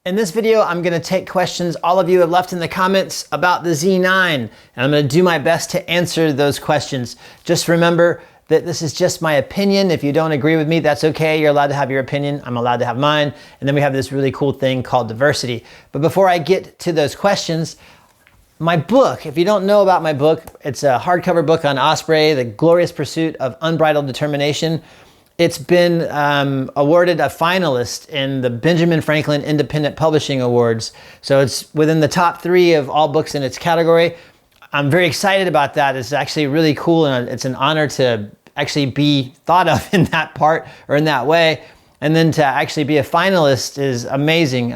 In this video, I'm gonna take questions all of you have left in the comments about the Z9, and I'm gonna do my best to answer those questions. Just remember that this is just my opinion. If you don't agree with me, that's okay. You're allowed to have your opinion. I'm allowed to have mine. And then we have this really cool thing called diversity. But before I get to those questions, my book, if you don't know about my book, it's a hardcover book on Osprey, The Glorious Pursuit of Unbridled Determination. It's been awarded a finalist in the Benjamin Franklin Independent Publishing Awards. So it's within the top 3 of all books in its category. I'm very excited about that. It's actually really cool, and it's an honor to actually be thought of in that part or in that way. And then to actually be a finalist is amazing.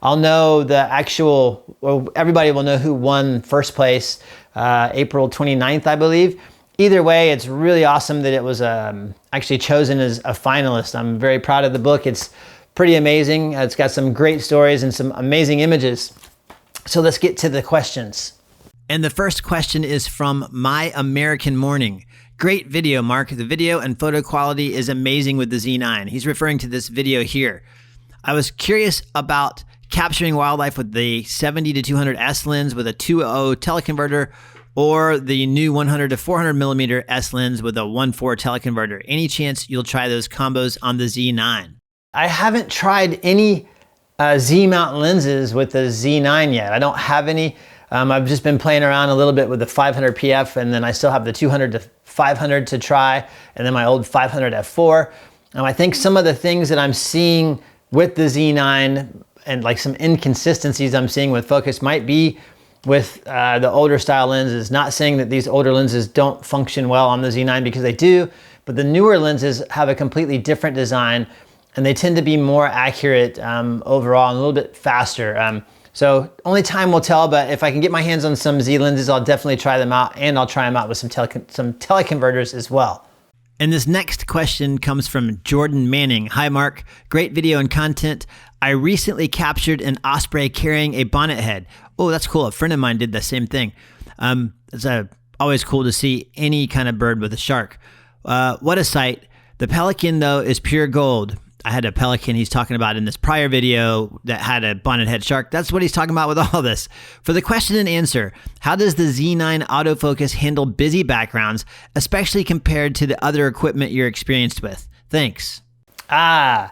I'll know the actual, well, everybody will know who won first place April 29th, I believe. Either way, it's really awesome that it was actually chosen as a finalist. I'm very proud of the book. It's pretty amazing. It's got some great stories and some amazing images. So let's get to the questions. And the first question is from My American Morning. Great video, Mark. The video and photo quality is amazing with the Z9. He's referring to this video here. I was curious about capturing wildlife with the 70-200 S lens with a 2.0 teleconverter, or the new 100 to 400 millimeter S lens with a 1.4 teleconverter. Any chance you'll try those combos on the Z9? I haven't tried any Z mount lenses with the Z9 yet. I don't have any. I've just been playing around a little bit with the 500 PF, and then I still have the 200 to 500 to try, and then my old 500 F4. I think some of the things that I'm seeing with the Z9 and like some inconsistencies I'm seeing with focus might be with the older style lenses. Not saying that these older lenses don't function well on the Z9, because they do, but the newer lenses have a completely different design, and they tend to be more accurate overall and a little bit faster. So only time will tell, but if I can get my hands on some Z lenses, I'll definitely try them out, and I'll try them out with some teleconverters as well. And this next question comes from Jordan Manning. Hi, Mark. Great video and content. I recently captured an Osprey carrying a bonnet head. Oh, that's cool. A friend of mine did the same thing. It's always cool to see any kind of bird with a shark. What a sight. The pelican, though, is pure gold. I had a pelican he's talking about in this prior video that had a bonnet head shark. That's what he's talking about with all this. For the question and answer, how does the Z9 autofocus handle busy backgrounds, especially compared to the other equipment you're experienced with? Thanks. The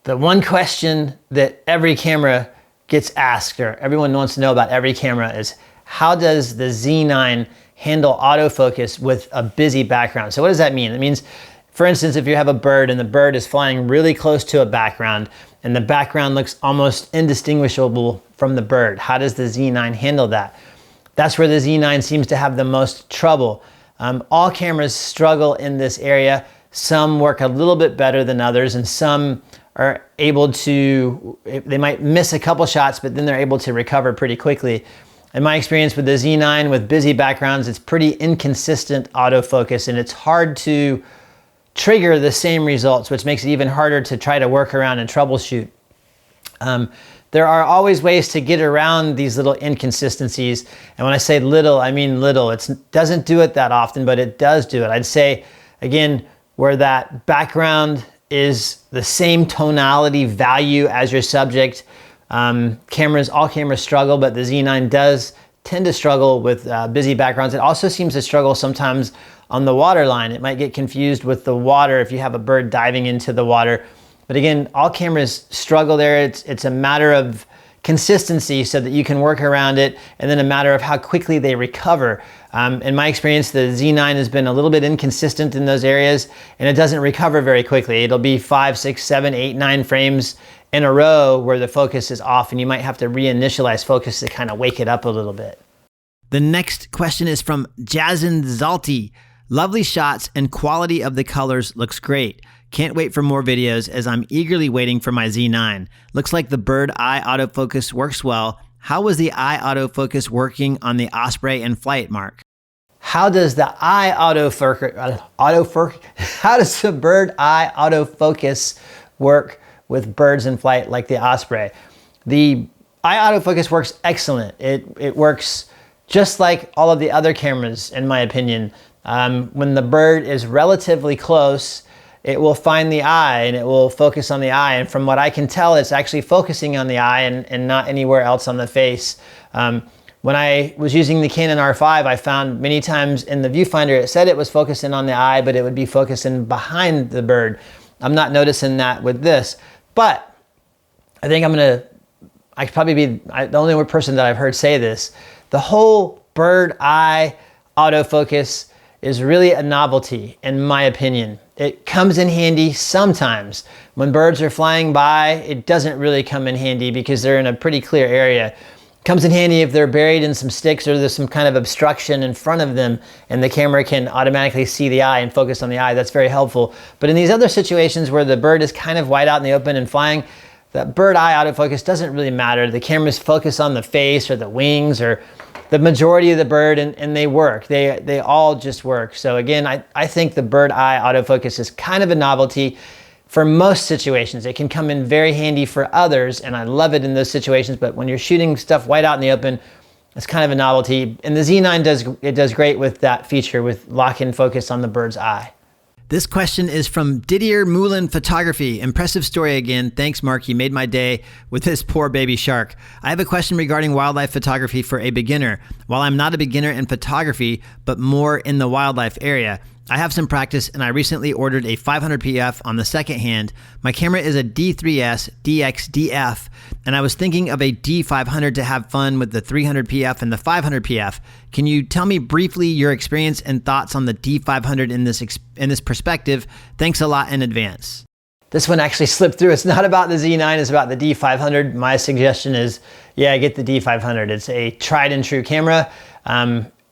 one question that every camera gets asked, or everyone wants to know about every camera, is how does the Z9 handle autofocus with a busy background? So what does that mean? It means, for instance, if you have a bird and the bird is flying really close to a background and the background looks almost indistinguishable from the bird, how does the Z9 handle that? That's where the Z9 seems to have the most trouble. All cameras struggle in this area. Some work a little bit better than others, and some are able to, they might miss a couple shots, but then they're able to recover pretty quickly. In my experience with the Z9 with busy backgrounds, it's pretty inconsistent autofocus, and it's hard to trigger the same results, which makes it even harder to try to work around and troubleshoot. There are always ways to get around these little inconsistencies. And when I say little, I mean little. It doesn't do it that often, but it does do it. I'd say, again, where that background is the same tonality value as your subject. All cameras struggle, but the Z9 does tend to struggle with busy backgrounds. It also seems to struggle sometimes on the water line. It might get confused with the water if you have a bird diving into the water. But again, all cameras struggle there. It's a matter of consistency so that you can work around it, and then a matter of how quickly they recover. In my experience, the Z9 has been a little bit inconsistent in those areas, and it doesn't recover very quickly. It'll be 5, 6, 7, 8, 9 frames in a row where the focus is off, and you might have to reinitialize focus to kind of wake it up a little bit. The next question is from Jazin Zalti. Lovely shots, and quality of the colors looks great. Can't wait for more videos, as I'm eagerly waiting for my Z9. Looks like the bird eye autofocus works well. How was the eye autofocus working on the Osprey in flight, Mark? How does the eye how does the bird eye autofocus work with birds in flight like the Osprey? The eye autofocus works excellent. It works just like all of the other cameras, in my opinion. When the bird is relatively close, it will find the eye and it will focus on the eye. And from what I can tell, it's actually focusing on the eye and not anywhere else on the face. When I was using the Canon R5, I found many times in the viewfinder, it said it was focusing on the eye, but it would be focusing behind the bird. I'm not noticing that with this, but I think I could probably be the only person that I've heard say this. The whole bird eye autofocus is really a novelty, in my opinion. It comes in handy sometimes. When birds are flying by, it doesn't really come in handy because they're in a pretty clear area. It comes in handy if they're buried in some sticks or there's some kind of obstruction in front of them and the camera can automatically see the eye and focus on the eye. That's very helpful. But in these other situations where the bird is kind of wide out in the open and flying, that bird eye autofocus doesn't really matter. The cameras focus on the face or the wings or the majority of the bird and they work. They all just work. So again, I think the bird eye autofocus is kind of a novelty for most situations. It can come in very handy for others and I love it in those situations, but when you're shooting stuff wide out in the open, it's kind of a novelty. And the Z9 does great with that feature with lock-in focus on the bird's eye. This question is from Didier Moulin Photography. Impressive story again. Thanks, Mark. You made my day with this poor baby shark. I have a question regarding wildlife photography for a beginner. While I'm not a beginner in photography, but more in the wildlife area, I have some practice and I recently ordered a 500 PF on the second hand. My camera is a D3S DX-DF and I was thinking of a D500 to have fun with the 300 PF and the 500 PF. Can you tell me briefly your experience and thoughts on the D500 in this perspective? Thanks a lot in advance. This one actually slipped through. It's not about the Z9, it's about the D500. My suggestion is, yeah, get the D500. It's a tried and true camera.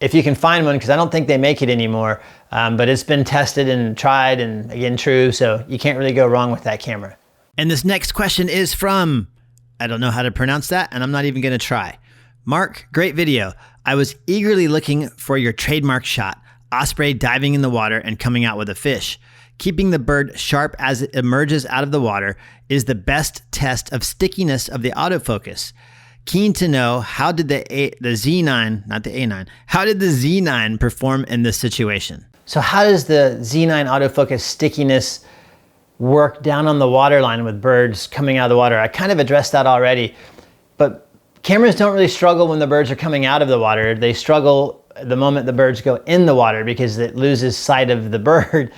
If you can find one, because I don't think they make it anymore, but it's been tested and tried and again, true. So you can't really go wrong with that camera. And this next question is from, I don't know how to pronounce that, and I'm not even gonna try. Mark, great video. I was eagerly looking for your trademark shot, Osprey diving in the water and coming out with a fish. Keeping the bird sharp as it emerges out of the water is the best test of stickiness of the autofocus. Keen to know, how did the Z9, not the A9, how did the Z9 perform in this situation? So how does the Z9 autofocus stickiness work down on the waterline with birds coming out of the water? I kind of addressed that already, but cameras don't really struggle when the birds are coming out of the water. They struggle the moment the birds go in the water because it loses sight of the bird.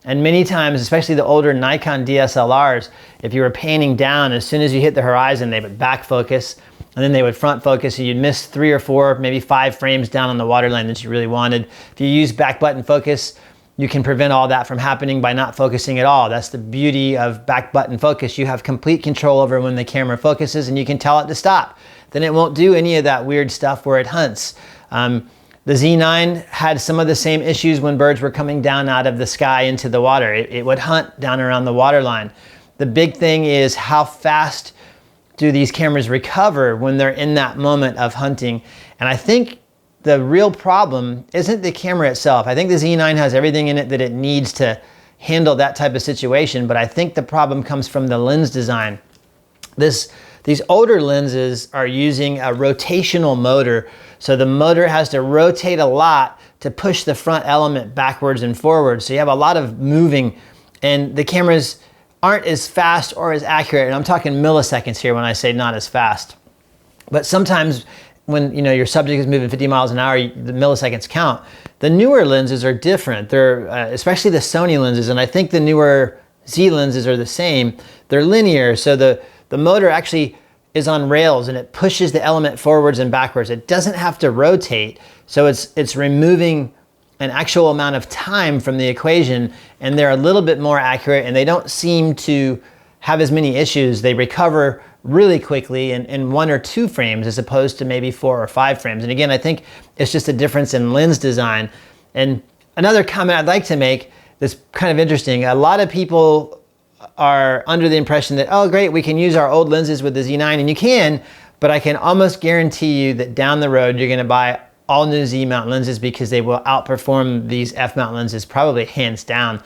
And many times, especially the older Nikon DSLRs, if you were panning down, as soon as you hit the horizon, they would back focus and then they would front focus and you'd miss 3 or 4, maybe 5 frames down on the waterline that you really wanted. If you use back button focus, you can prevent all that from happening by not focusing at all. That's the beauty of back button focus. You have complete control over when the camera focuses and you can tell it to stop. Then it won't do any of that weird stuff where it hunts. The Z9 had some of the same issues when birds were coming down out of the sky into the water. It would hunt down around the waterline. The big thing is how fast do these cameras recover when they're in that moment of hunting. And I think the real problem isn't the camera itself. I think the Z9 has everything in it that it needs to handle that type of situation, but I think the problem comes from the lens design. These older lenses are using a rotational motor. So the motor has to rotate a lot to push the front element backwards and forwards. So you have a lot of moving and the cameras aren't as fast or as accurate. And I'm talking milliseconds here when I say not as fast. But sometimes when your subject is moving 50 miles an hour, the milliseconds count. The newer lenses are different. They're especially the Sony lenses, and I think the newer Z lenses are the same. They're linear, so the motor actually is on rails and it pushes the element forwards and backwards. It doesn't have to rotate, so it's removing an actual amount of time from the equation, and they're a little bit more accurate and they don't seem to have as many issues. They recover really quickly in 1 or 2 frames as opposed to maybe 4 or 5 frames. And again, I think it's just a difference in lens design. And another comment I'd like to make that's kind of interesting, a lot of people are under the impression that, oh great, we can use our old lenses with the Z9, and you can, but I can almost guarantee you that down the road you're gonna buy all new Z mount lenses because they will outperform these F mount lenses probably hands down.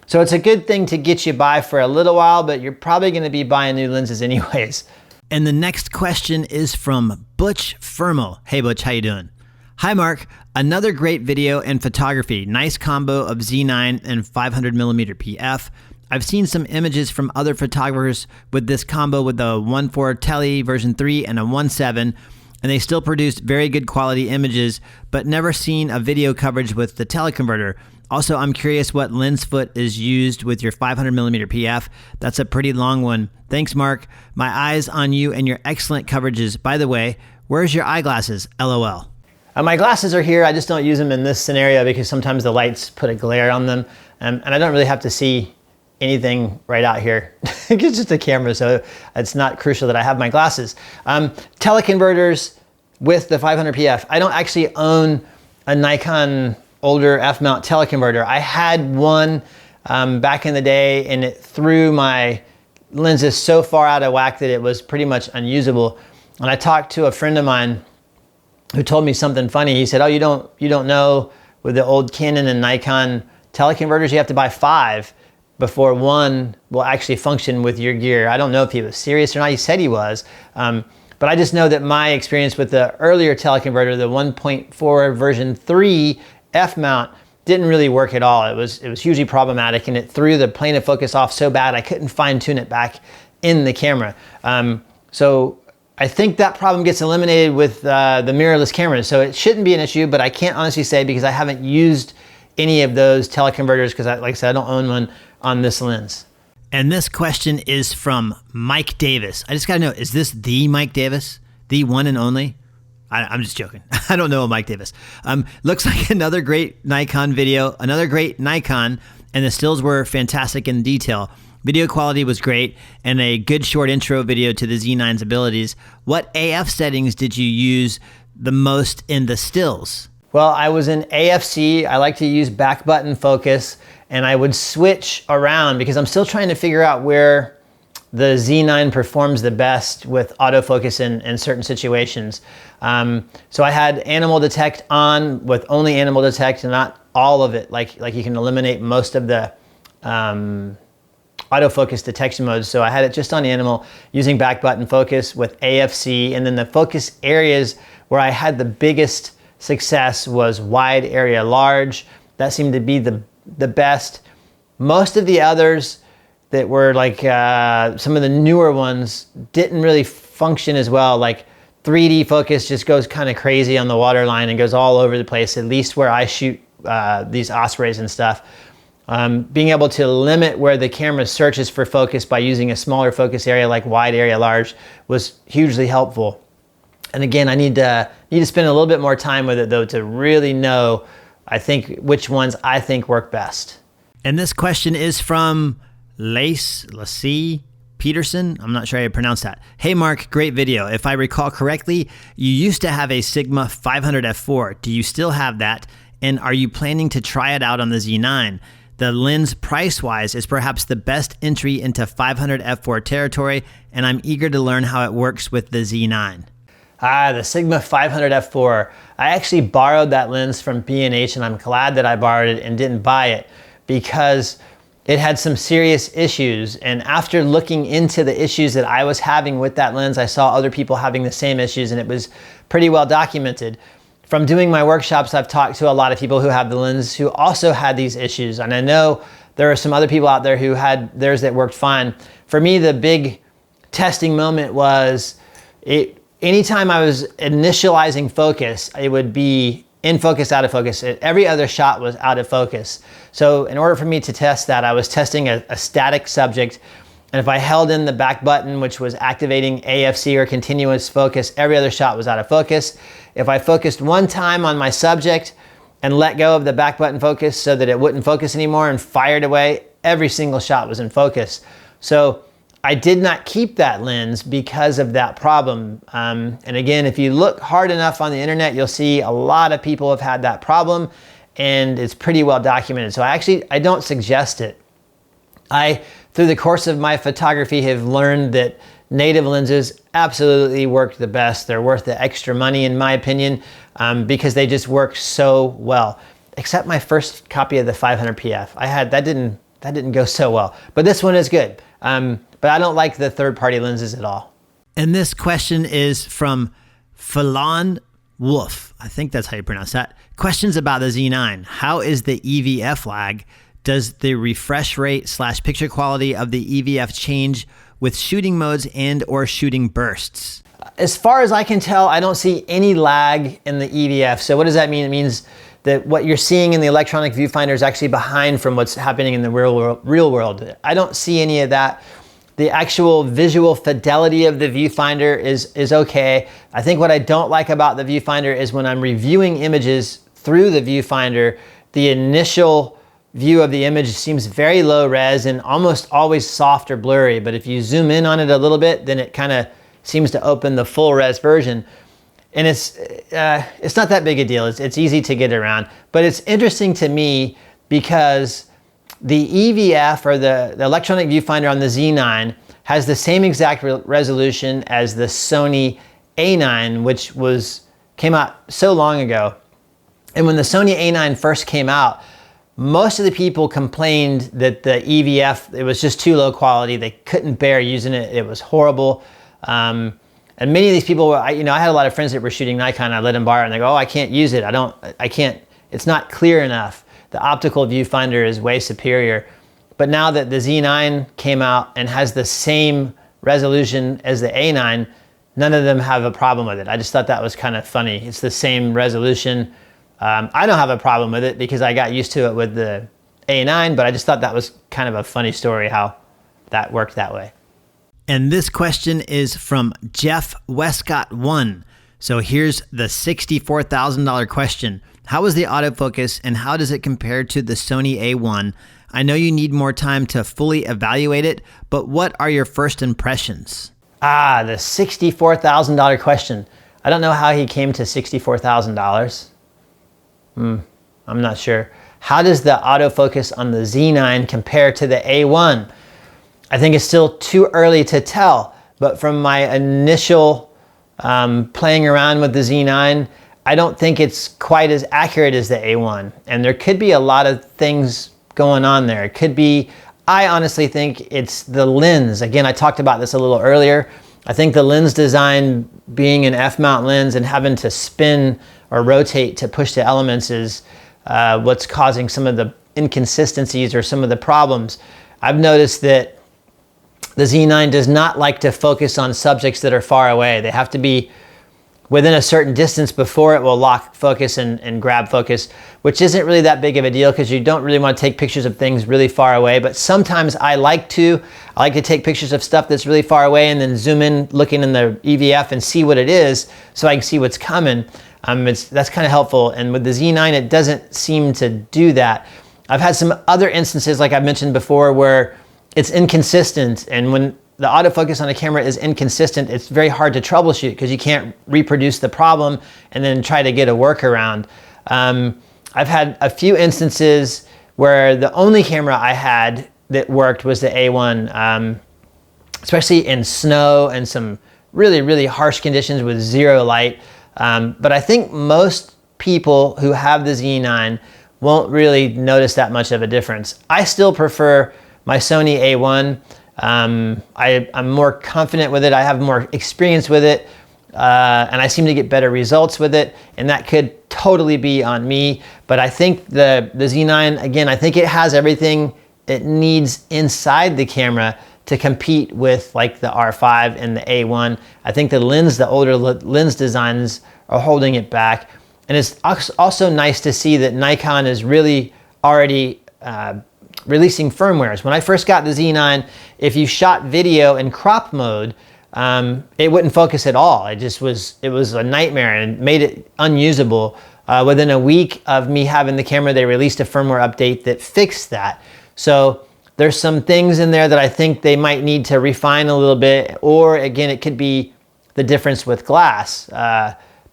So it's a good thing to get you by for a little while, but you're probably gonna be buying new lenses anyways. And the next question is from Butch Firmo. Hey Butch, how you doing? Hi, Mark. Another great video and photography. Nice combo of Z9 and 500mm PF. I've seen some images from other photographers with this combo with the 1.4 Tele version 3 and a 1.7, and they still produced very good quality images, but never seen a video coverage with the teleconverter. Also, I'm curious what lens foot is used with your 500mm PF. That's a pretty long one. Thanks, Mark. My eyes on you and your excellent coverages. By the way, where's your eyeglasses? LOL. My glasses are here. I just don't use them in this scenario because sometimes the lights put a glare on them, and I don't really have to see anything right out here. It's just a camera, so it's not crucial that I have my glasses. Teleconverters with the 500 PF. I don't actually own a Nikon older F-mount teleconverter. I had one back in the day, and it threw my lenses so far out of whack that it was pretty much unusable. And I talked to a friend of mine who told me something funny. He said, "Oh, you don't know, with the old Canon and Nikon teleconverters, you have to buy 5 before one will actually function with your gear." I don't know if he was serious or not. He said he was. But I just know that my experience with the earlier teleconverter, the 1.4 version 3 F-mount, didn't really work at all. It was hugely problematic, and it threw the plane of focus off so bad I couldn't fine tune it back in the camera. So I think that problem gets eliminated with the mirrorless cameras. So it shouldn't be an issue, but I can't honestly say because I haven't used any of those teleconverters because, like I said, I don't own one on this lens. And this question is from Mike Davis. I just gotta know, is this the Mike Davis? The one and only? I'm just joking. I don't know a Mike Davis. Looks like another great Nikon video, another great Nikon, and the stills were fantastic in detail. Video quality was great, and a good short intro video to the Z9's abilities. What AF settings did you use the most in the stills? Well, I was in AFC. I like to use back button focus, and I would switch around because I'm still trying to figure out where the Z9 performs the best with autofocus in certain situations. So I had animal detect on with only animal detect and not all of it. Like you can eliminate most of the autofocus detection modes. So I had it just on animal using back button focus with AFC, and then the focus areas where I had the biggest success was wide area large. That seemed to be the best. Most of the others that were like some of the newer ones didn't really function as well. Like 3D focus just goes kind of crazy on the waterline and goes all over the place, at least where I shoot these Ospreys and stuff. Being able to limit where the camera searches for focus by using a smaller focus area like wide area large was hugely helpful. And again, I need to spend a little bit more time with it though to really know, I think, which ones I think work best. And this question is from Lacie Peterson. I'm not sure how you pronounce that. Hey Mark, great video. If I recall correctly, you used to have a Sigma 500 f4. Do you still have that? And are you planning to try it out on the Z9? The lens price-wise is perhaps the best entry into 500 f4 territory, and I'm eager to learn how it works with the Z9. The Sigma 500 f4. I actually borrowed that lens from B&H, and I'm glad that I borrowed it and didn't buy it because it had some serious issues. And after looking into the issues that I was having with that lens, I saw other people having the same issues, and it was pretty well documented. From doing my workshops, I've talked to a lot of people who have the lens who also had these issues. And I know there are some other people out there who had theirs that worked fine. For me, the big testing moment was anytime I was initializing focus, it would be in focus, out of focus. Every other shot was out of focus. So in order for me to test that, I was testing a static subject. And if I held in the back button, which was activating AFC or continuous focus, every other shot was out of focus. If I focused one time on my subject and let go of the back button focus so that it wouldn't focus anymore and fired away, every single shot was in focus. So I did not keep that lens because of that problem. And again, if you look hard enough on the internet, you'll see a lot of people have had that problem, and it's pretty well documented. So I don't suggest it. Through the course of my photography, have learned that native lenses absolutely work the best. They're worth the extra money, in my opinion, because they just work so well. Except my first copy of the 500 PF, that didn't go so well. But this one is good. But I don't like the third-party lenses at all. And this question is from Falon Wolf, I think that's how you pronounce that. Questions about the Z9. How is the EVF lag? Does the refresh rate / picture quality of the EVF change with shooting modes and or shooting bursts? As far as I can tell, I don't see any lag in the EVF. So what does that mean? It means that what you're seeing in the electronic viewfinder is actually behind from what's happening in the real world. I don't see any of that. The actual visual fidelity of the viewfinder is okay. I think what I don't like about the viewfinder is when I'm reviewing images through the viewfinder, the initial view of the image seems very low res and almost always soft or blurry. But if you zoom in on it a little bit, then it kind of seems to open the full res version. And it's not that big a deal. It's easy to get around. But it's interesting to me because the EVF, or the electronic viewfinder on the Z9, has the same exact resolution as the Sony A9, which came out so long ago. And when the Sony A9 first came out, most of the people complained that the EVF, it was just too low quality. They couldn't bear using it. It was horrible. And many of these people, I had a lot of friends that were shooting Nikon. I let them borrow it and they go, oh, I can't use it. I can't, it's not clear enough. The optical viewfinder is way superior. But now that the Z9 came out and has the same resolution as the A9, none of them have a problem with it. I just thought that was kind of funny. It's the same resolution. I don't have a problem with it because I got used to it with the A9, but I just thought that was kind of a funny story how that worked that way. And this question is from Jeff Westcott 1. So here's the $64,000 question. How is the autofocus and how does it compare to the Sony A1? I know you need more time to fully evaluate it, but what are your first impressions? The $64,000 question. I don't know how he came to $64,000. I'm not sure. How does the autofocus on the Z9 compare to the A1? I think it's still too early to tell, but from my initial playing around with the Z9, I don't think it's quite as accurate as the A1. And there could be a lot of things going on there. It could be, I honestly think it's the lens. Again, I talked about this a little earlier. I think the lens design, being an F-mount lens and having to spin or rotate to push the elements, is what's causing some of the inconsistencies or some of the problems. I've noticed that the Z9 does not like to focus on subjects that are far away. They have to be within a certain distance before it will lock focus and grab focus, which isn't really that big of a deal because you don't really want to take pictures of things really far away. But sometimes I like to take pictures of stuff that's really far away and then zoom in looking in the EVF and see what it is so I can see what's coming. That's kind of helpful. And with the Z9, it doesn't seem to do that. I've had some other instances, like I've mentioned before, where it's inconsistent. And when the autofocus on a camera is inconsistent, it's very hard to troubleshoot because you can't reproduce the problem and then try to get a workaround. I've had a few instances where the only camera I had that worked was the A1, especially in snow and some really, really harsh conditions with zero light. But I think most people who have the Z9 won't really notice that much of a difference. I still prefer my Sony A1. I'm more confident with it. I have more experience with it, and I seem to get better results with it, and that could totally be on me. But I think the Z9, again, I think it has everything it needs inside the camera to compete with like the R5 and the A1. I think the older lens designs are holding it back. And it's also nice to see that Nikon is really already releasing firmwares. When I first got the Z9, if you shot video in crop mode, it wouldn't focus at all. It was a nightmare and made it unusable. Within a week of me having the camera, they released a firmware update that fixed that. So there's some things in there that I think they might need to refine a little bit, or again, it could be the difference with glass,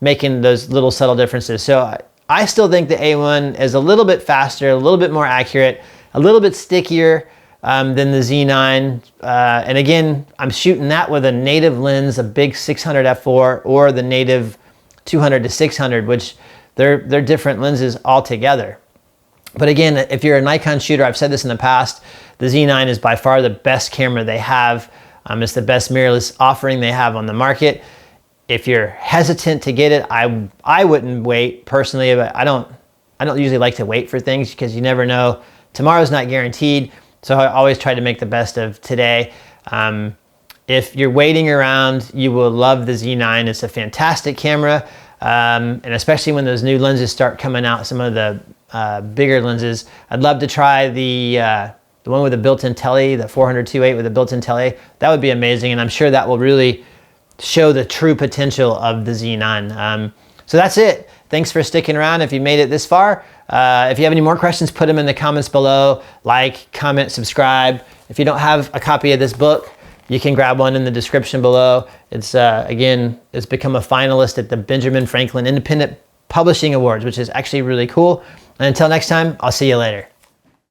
making those little subtle differences. So I still think the A1 is a little bit faster, a little bit more accurate, a little bit stickier than the Z9. And again, I'm shooting that with a native lens, a big 600 f4 or the native 200 to 600, which they're different lenses altogether. But again, if you're a Nikon shooter, I've said this in the past, the Z9 is by far the best camera they have. It's the best mirrorless offering they have on the market. If you're hesitant to get it, I wouldn't wait personally, but I don't usually like to wait for things because you never know. Tomorrow's not guaranteed, so I always try to make the best of today. If you're waiting around, you will love the Z9. It's a fantastic camera, and especially when those new lenses start coming out, some of the bigger lenses. I'd love to try the one with the built-in tele, the 400-2.8 with the built-in tele. That would be amazing, and I'm sure that will really show the true potential of the Z9. So that's it. Thanks for sticking around if you made it this far. If you have any more questions, put them in the comments below. Like, comment, subscribe. If you don't have a copy of this book, you can grab one in the description below. It's again, it's become a finalist at the Benjamin Franklin Independent Publishing Awards, which is actually really cool. And until next time, I'll see you later.